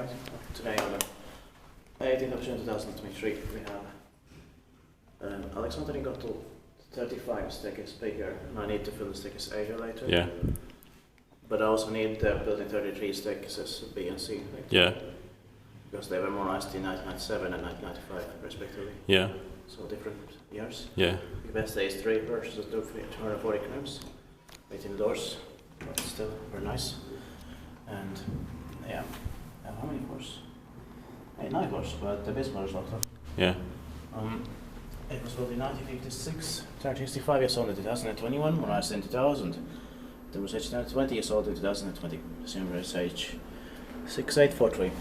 right. Today on the 18th of June 2023 we have Aleksanterinkatu 35 staircase bigger, and I need to fill the staircase A here later. Yeah. But I also need the building 33 staircases B and C later. Yeah. Because they were modernized in 1997 and 1995 respectively. Yeah. So different years. Yeah. The best day is 3 versus 240 grams. 18 doors, but still very nice. And yeah, how many floors? 9 floors, but the base floor is locked up. Yeah. It was built in 1956, 65 years old in 2021, when I was in 2000. It was age 20 years old in 2020, similar age 6843.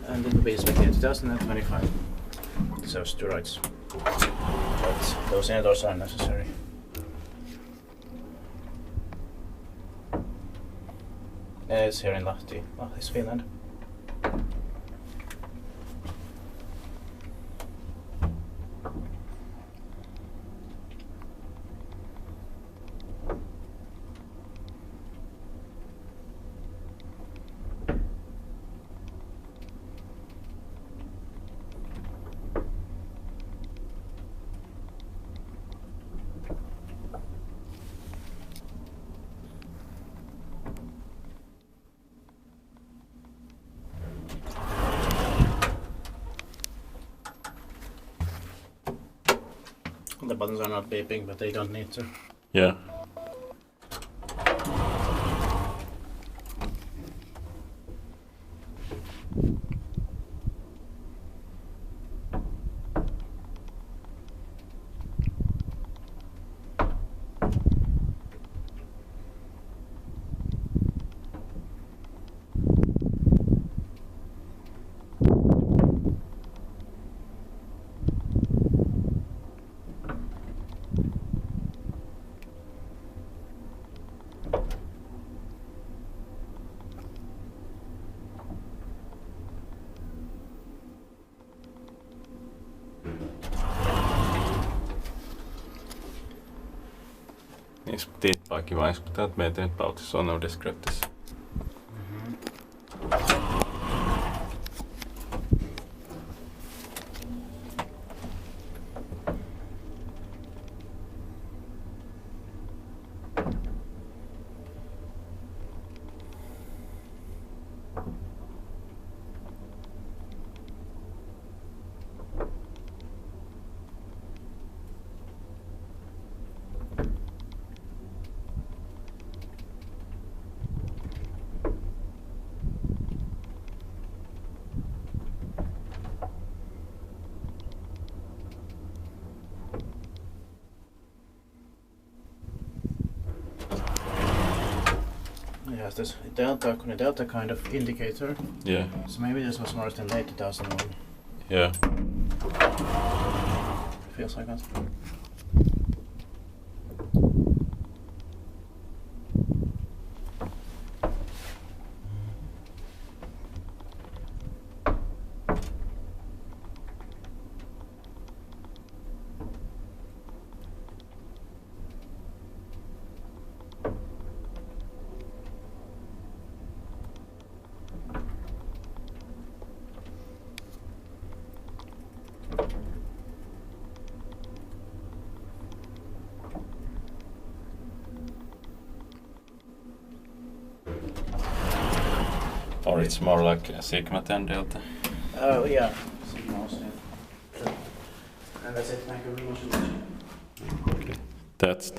And it will be inspected in 2025. So it's 2 rights. But those inner doors are necessary. It's here in Lahti, Lahti, Finland. The buttons are not beeping, but they don't need to. Yeah. Niissä tiedät vaan, kun täältä meitä nyt pautissa on no descriptis. It has this Kone delta kind of indicator. Yeah. So maybe this was more than late 2001. Yeah. Feels like that. Or it's more like a Sigma 10 Delta. Oh yeah, signals. Yeah. And that's it. Thank you very much. That's